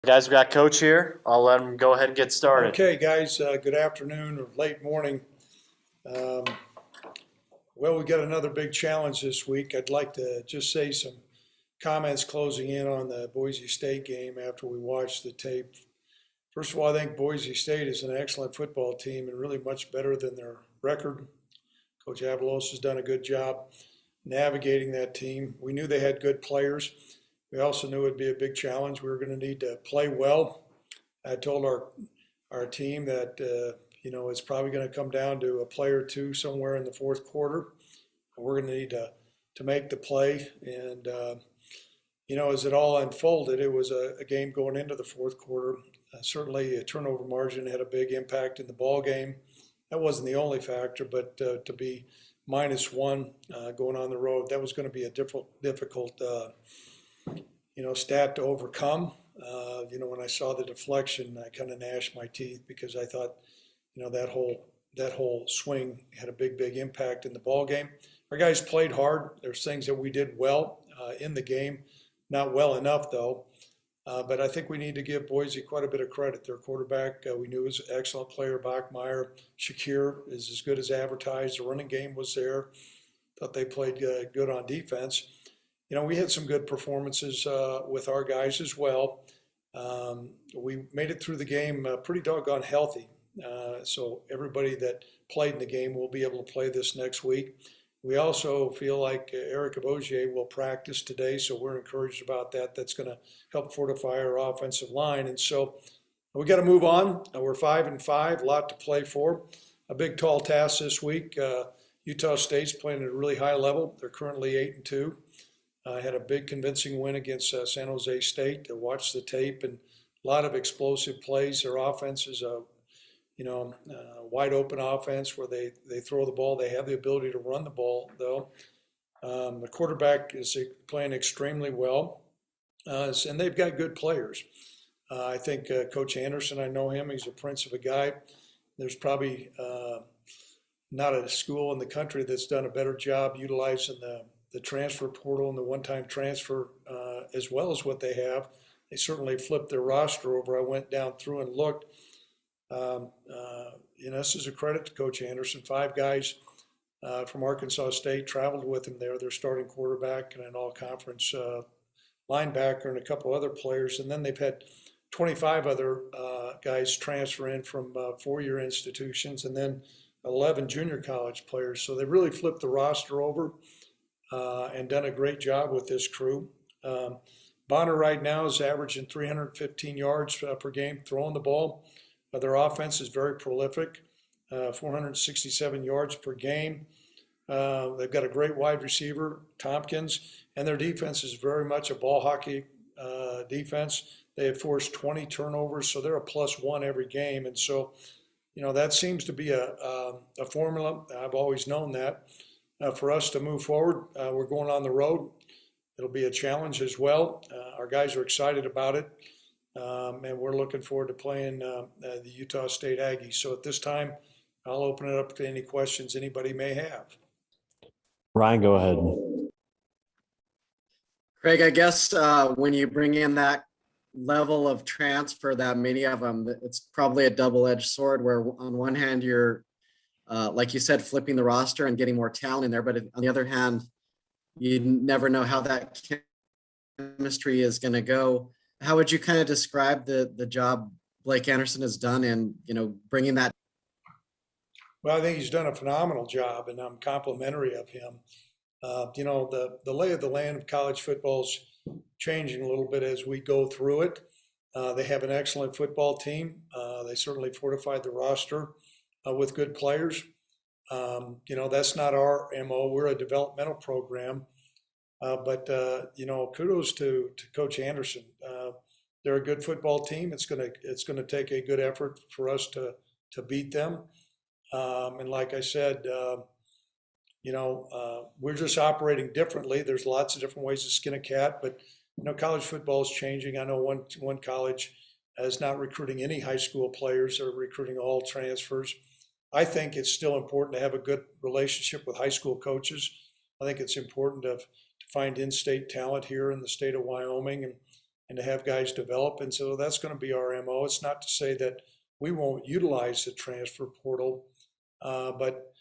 Guys, we got Coach here. I'll let him go ahead and get started. Okay, guys, good afternoon or late morning. Um, well, we got another big challenge this week. I'd like to just say some comments closing in on the Boise State game after we watched the tape. First of all, I think Boise State is an excellent football team and really much better than their record. Coach Avalos has done a good job navigating that team. We knew they had good players. We also knew it'd be a big challenge. We were going to need to play well. I told our team that it's probably going to come down to a play or two somewhere in the fourth quarter. We're going to need to make the play, and as it all unfolded, it was a game going into the fourth quarter. Certainly, a turnover margin had a big impact in the ball game. That wasn't the only factor, but to be -1 going on the road, that was going to be a difficult stat to overcome. When I saw the deflection, I kind of gnashed my teeth because I thought, that whole swing had a big impact in the ball game. Our guys played hard. There's things that we did well in the game, not well enough though. But I think we need to give Boise quite a bit of credit. Their quarterback, we knew was an excellent player. Bachmeyer, Shakir is as good as advertised. The running game was there. Thought they played good on defense. We had some good performances with our guys as well. We made it through the game pretty doggone healthy. So everybody that played in the game will be able to play this next week. We also feel like Eric Abogier will practice today, so we're encouraged about that. That's going to help fortify our offensive line. And so we got to move on. We're 5-5, a lot to play for. A big, tall task this week. Utah State's playing at a really high level. They're currently 8-2. Had a big convincing win against San Jose State. I watched the tape and a lot of explosive plays. Their offense is a wide open offense where they throw the ball. They have the ability to run the ball though. The quarterback is playing extremely well, and they've got good players. I think Coach Anderson, I know him. He's a prince of a guy. There's probably not a school in the country that's done a better job utilizing the transfer portal and the one-time transfer as well as what they have. They certainly flipped their roster over. I went down through and looked. This is a credit to Coach Anderson. 5 guys from Arkansas State traveled with him there. Their starting quarterback and an all-conference linebacker and a couple other players. And then they've had 25 other guys transfer in from 4-year institutions and then 11 junior college players. So they really flipped the roster over and done a great job with this crew. Bonner right now is averaging 315 yards per game throwing the ball. Their offense is very prolific, 467 yards per game. They've got a great wide receiver, Tompkins, and their defense is very much a ball hockey defense. They have forced 20 turnovers, so they're a +1 every game. And so, that seems to be a formula. I've always known that. For us to move forward, we're going on the road. It'll be a challenge as well. Our guys are excited about it. And we're looking forward to playing the Utah State Aggies. So at this time, I'll open it up to any questions anybody may have. Ryan, go ahead. Craig, I guess when you bring in that level of transfer, that many of them, it's probably a double-edged sword where on one hand, you're, like you said, flipping the roster and getting more talent in there. But on the other hand, you never know how that chemistry is going to go. How would you kind of describe the job Blake Anderson has done in, bringing that? Well, I think he's done a phenomenal job, and I'm complimentary of him. The lay of the land of college football is changing a little bit as we go through it. They have an excellent football team. They certainly fortified the roster with good players. That's not our MO. We're a developmental program. But kudos to Coach Anderson. They're a good football team. It's gonna take a good effort for us to beat them. And like I said, we're just operating differently. There's lots of different ways to skin a cat, but college football is changing. I know one college is not recruiting any high school players; they're recruiting all transfers. I think it's still important to have a good relationship with high school coaches. I think it's important to find in-state talent here in the state of Wyoming and to have guys develop. And so that's going to be our MO. It's not to say that we won't utilize the transfer portal, but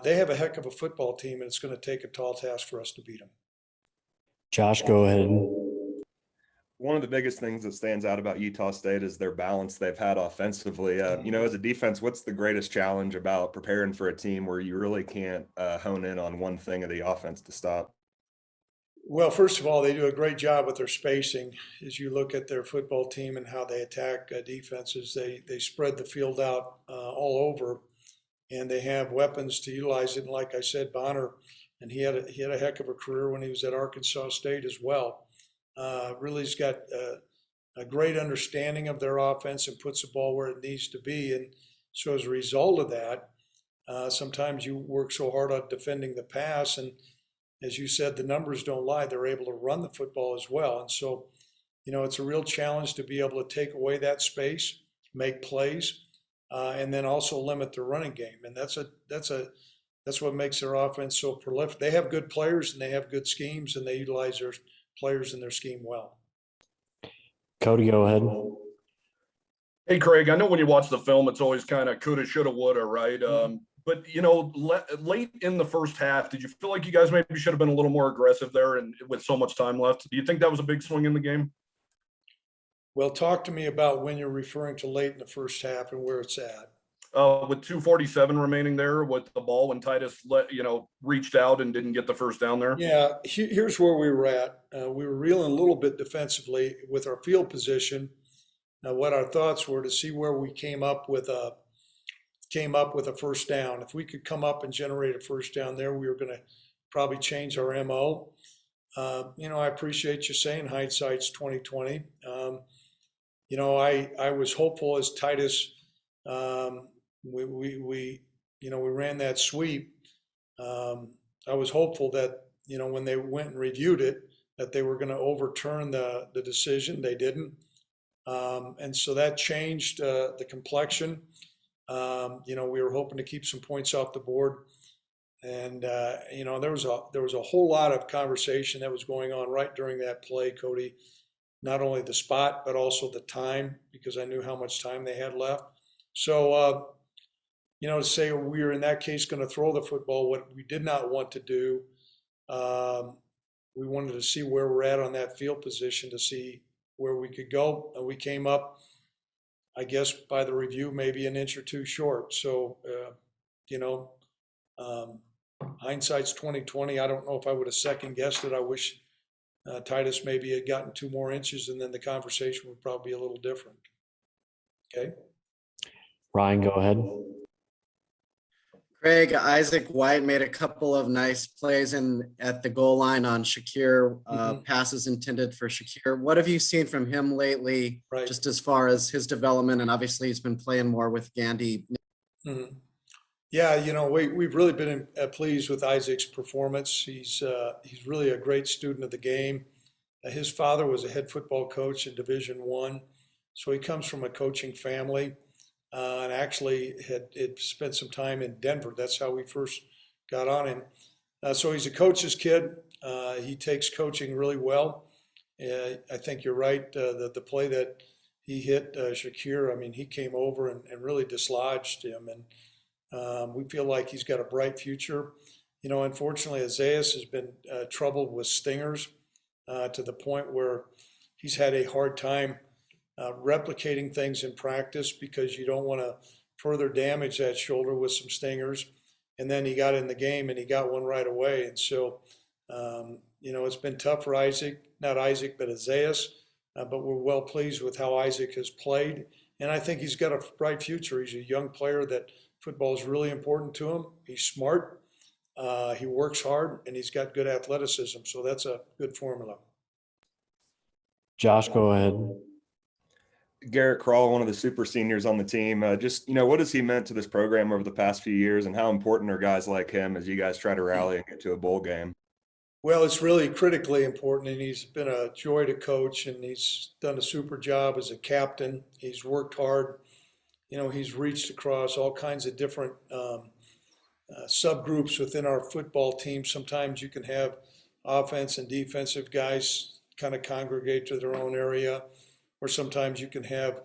they have a heck of a football team, and it's going to take a tall task for us to beat them. Josh, go ahead. One of the biggest things that stands out about Utah State is their balance they've had offensively. As a defense, what's the greatest challenge about preparing for a team where you really can't hone in on one thing of the offense to stop? Well, first of all, they do a great job with their spacing. As you look at their football team and how they attack defenses, they spread the field out all over, and they have weapons to utilize it. And like I said, Bonner, and he had a heck of a career when he was at Arkansas State as well. Really's got a great understanding of their offense and puts the ball where it needs to be. And so as a result of that, sometimes you work so hard on defending the pass, and as you said, the numbers don't lie. They're able to run the football as well. And so, it's a real challenge to be able to take away that space, make plays, and then also limit the running game. And that's what makes their offense so prolific. They have good players and they have good schemes, and they utilize their players in their scheme well. Cody, go ahead. Hey, Craig, I know when you watch the film, it's always kind of coulda, shoulda, woulda, right? But, late in the first half, did you feel like you guys maybe should have been a little more aggressive there and with so much time left? Do you think that was a big swing in the game? Well, talk to me about when you're referring to late in the first half and where it's at. With 2:47 remaining there with the ball when Titus reached out and didn't get the first down there? Yeah, here's where we were at. We were reeling a little bit defensively with our field position. Now, what our thoughts were to see where we came up with a first down. If we could come up and generate a first down there, we were going to probably change our MO. I appreciate you saying hindsight's 2020. I was hopeful as Titus. We ran that sweep. I was hopeful that when they went and reviewed it, that they were going to overturn the decision. They didn't, and so that changed the complexion. We were hoping to keep some points off the board, and there was a whole lot of conversation that was going on right during that play, Cody. Not only the spot, but also the time, because I knew how much time they had left. So, to say we were in that case going to throw the football, what we did not want to do, we wanted to see where we're at on that field position to see where we could go. And we came up, I guess, by the review, maybe an inch or two short. So, hindsight's 2020. I don't know if I would have second guessed it. I wish Titus maybe had gotten 2 more inches, and then the conversation would probably be a little different. Okay. Ryan, go ahead. Craig, Isaac White made a couple of nice plays at the goal line on Shakir, passes intended for Shakir. What have you seen from him lately, Right. just as far as his development? And obviously he's been playing more with Gandy. Mm-hmm. Yeah, we've really been pleased with Isaac's performance. He's really a great student of the game. His father was a head football coach in Division I, so he comes from a coaching family. And actually had spent some time in Denver. That's how we first got on him. So he's a coach's kid. He takes coaching really well. I think you're right. The play that he hit Shakir, he came over and really dislodged him. And we feel like he's got a bright future. Unfortunately, Isaiah has been troubled with stingers to the point where he's had a hard time replicating things in practice because you don't want to further damage that shoulder with some stingers. And then he got in the game and he got one right away. And so, it's been tough for not Isaac, but Isaiah. But we're well pleased with how Isaac has played. And I think he's got a bright future. He's a young player that football is really important to him. He's smart. He works hard, and he's got good athleticism. So that's a good formula. Josh, go ahead. Garrett Krall, one of the super seniors on the team, what has he meant to this program over the past few years, and how important are guys like him as you guys try to rally and get to a bowl game? Well, it's really critically important, and he's been a joy to coach, and he's done a super job as a captain. He's worked hard. He's reached across all kinds of different subgroups within our football team. Sometimes you can have offense and defensive guys kind of congregate to their own area, or sometimes you can have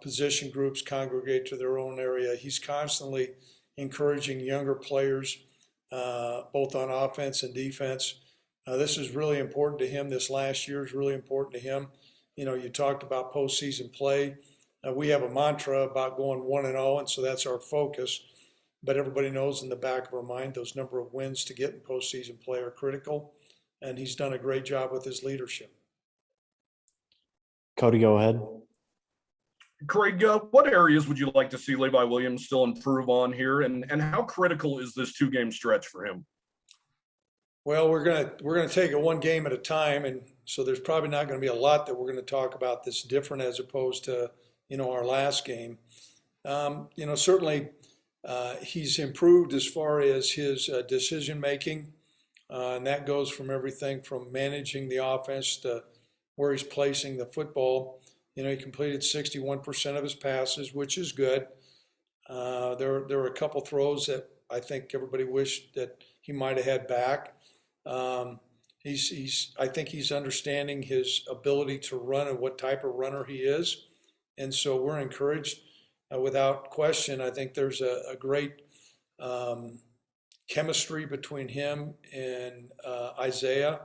position groups congregate to their own area. He's constantly encouraging younger players, both on offense and defense. This is really important to him. This last year is really important to him. You know, you talked about postseason play. We have a mantra about going 1-0, and so that's our focus. But everybody knows in the back of our mind those number of wins to get in postseason play are critical, and he's done a great job with his leadership. Cody, go ahead. Craig, what areas would you like to see Levi Williams still improve on here, and how critical is this 2-game stretch for him? Well, we're gonna take it one game at a time, and so there's probably not going to be a lot that we're going to talk about that's different as opposed to our last game. Certainly he's improved as far as his decision making, and that goes from everything from managing the offense to where he's placing the football. He completed 61% of his passes, which is good. There were a couple throws that I think everybody wished that he might have had back. I think he's understanding his ability to run and what type of runner he is. And so we're encouraged without question. I think there's a great chemistry between him and Isaiah,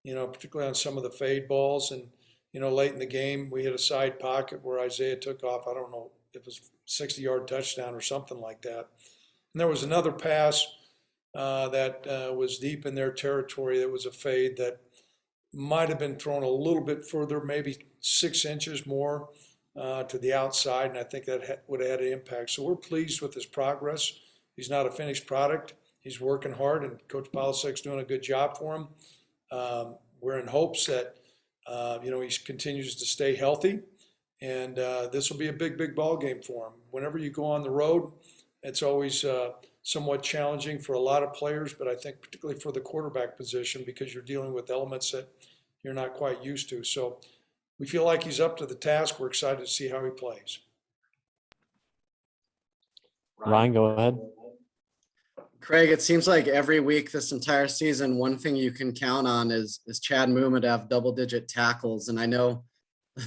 particularly on some of the fade balls. And, late in the game, we hit a side pocket where Isaiah took off. I don't know if it was a 60-yard touchdown or something like that. And there was another pass that was deep in their territory. That was a fade that might have been thrown a little bit further, maybe 6 inches more to the outside, and I think that would have had an impact. So we're pleased with his progress. He's not a finished product. He's working hard, and Coach Palasek's doing a good job for him. We're in hopes that he continues to stay healthy, and this will be a big ball game for him. Whenever you go on the road, it's always somewhat challenging for a lot of players, but I think particularly for the quarterback position because you're dealing with elements that you're not quite used to. So we feel like he's up to the task. We're excited to see how he plays. Ryan, go ahead. Craig, it seems like every week this entire season, one thing you can count on is Chad Muma to have double-digit tackles. And I know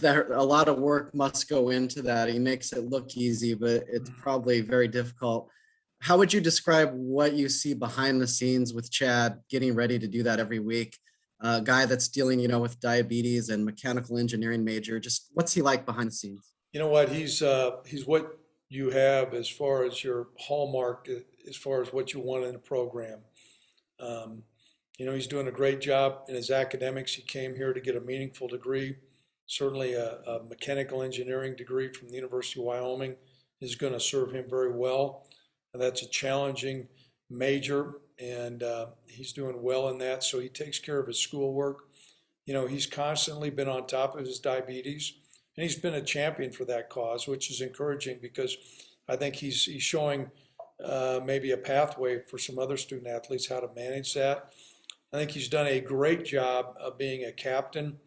that a lot of work must go into that. He makes it look easy, but it's probably very difficult. How would you describe what you see behind the scenes with Chad getting ready to do that every week? A guy that's dealing, with diabetes and mechanical engineering major. Just what's he like behind the scenes? You know what? He's what you have as far as your hallmark, as far as what you want in a program. He's doing a great job in his academics. He came here to get a meaningful degree. Certainly a mechanical engineering degree from the University of Wyoming is going to serve him very well. And that's a challenging major, and he's doing well in that. So he takes care of his schoolwork. He's constantly been on top of his diabetes, and he's been a champion for that cause, which is encouraging because I think he's showing maybe a pathway for some other student athletes how to manage that. I think he's done a great job of being a captain.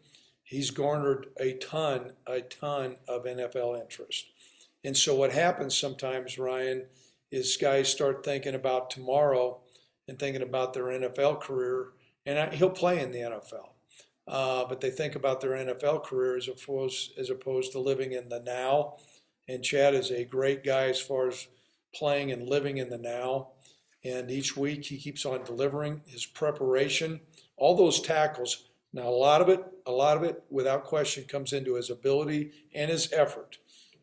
He's garnered a ton of NFL interest. And so what happens sometimes, Ryan, is guys start thinking about tomorrow and thinking about their NFL career, and he'll play in the NFL. But they think about their NFL career as opposed to living in the now. And Chad is a great guy as far as playing and living in the now. And each week he keeps on delivering his preparation, all those tackles. Now a lot of it, without question, comes into his ability and his effort.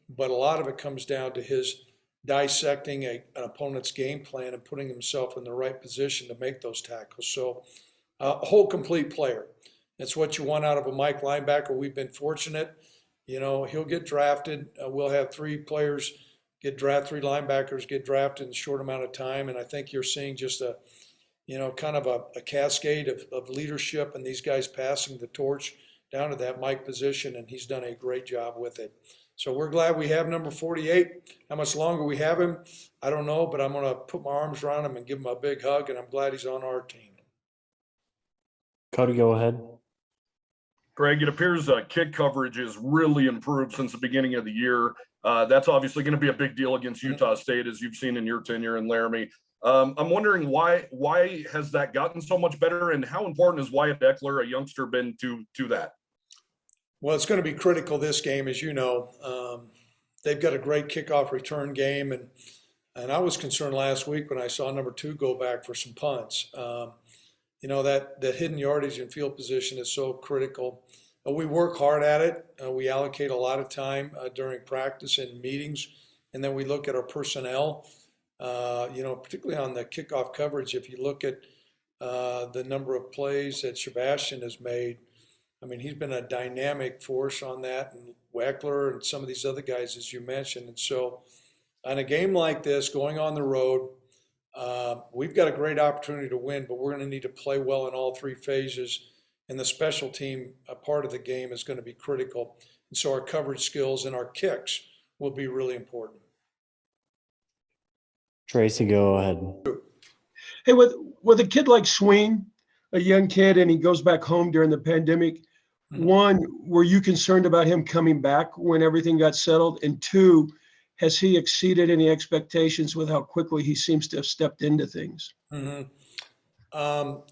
But a lot of it comes down to his dissecting an opponent's game plan and putting himself in the right position to make those tackles. So a whole complete player. That's what you want out of a Mike linebacker. We've been fortunate. He'll get drafted. We'll have three linebackers get drafted in a short amount of time. And I think you're seeing just a cascade of leadership and these guys passing the torch down to that Mike position. And he's done a great job with it. So we're glad we have number 48. How much longer we have him, I don't know, but I'm going to put my arms around him and give him a big hug, and I'm glad he's on our team. Cody, go ahead. Greg, it appears kick coverage has really improved since the beginning of the year. That's obviously going to be a big deal against Utah State, as you've seen in your tenure in Laramie. I'm wondering why has that gotten so much better, and how important is Wyatt Eckler, a youngster, been to that? Well, it's going to be critical this game, as you know. They've got a great kickoff return game, and I was concerned last week when I saw number 2 go back for some punts. You know, that hidden yardage and field position is so critical. We work hard at it. We allocate a lot of time during practice and meetings, and then we look at our personnel. You know, particularly on the kickoff coverage, if you look at the number of plays that Sebastian has made, I mean, he's been a dynamic force on that, and Weckler and some of these other guys, as you mentioned. And so on a game like this, going on the road, we've got a great opportunity to win, but we're going to need to play well in all 3 phases. And the special team part of the game is going to be critical. And so our coverage skills and our kicks will be really important. Tracy, go ahead. Hey, with a kid like Swing, a young kid, and he goes back home during the pandemic, one, were you concerned about him coming back when everything got settled? And 2, has he exceeded any expectations with how quickly he seems to have stepped into things? You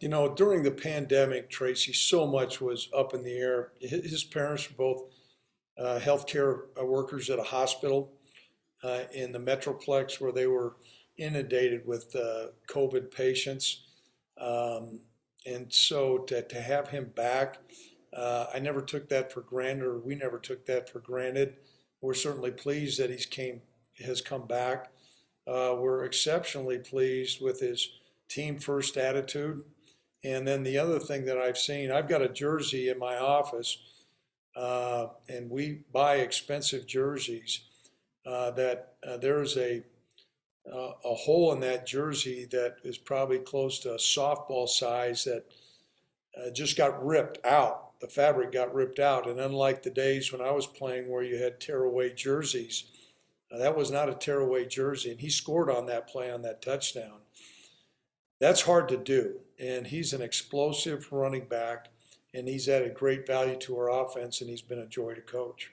know, during the pandemic, Tracy, so much was up in the air. His parents were both healthcare workers at a hospital in the Metroplex where they were inundated with COVID patients. And so to have him back, I never took that for granted, or we never took that for granted. We're certainly pleased that has come back. We're exceptionally pleased with his team first attitude. And then the other thing that I've seen, I've got a jersey in my office, and we buy expensive jerseys, that there's a hole in that jersey that is probably close to a softball size that just got ripped out. The fabric got ripped out. And unlike the days when I was playing where you had tearaway jerseys, that was not a tearaway jersey. And he scored on that play on that touchdown. That's hard to do. And he's an explosive running back, and he's added great value to our offense, and he's been a joy to coach.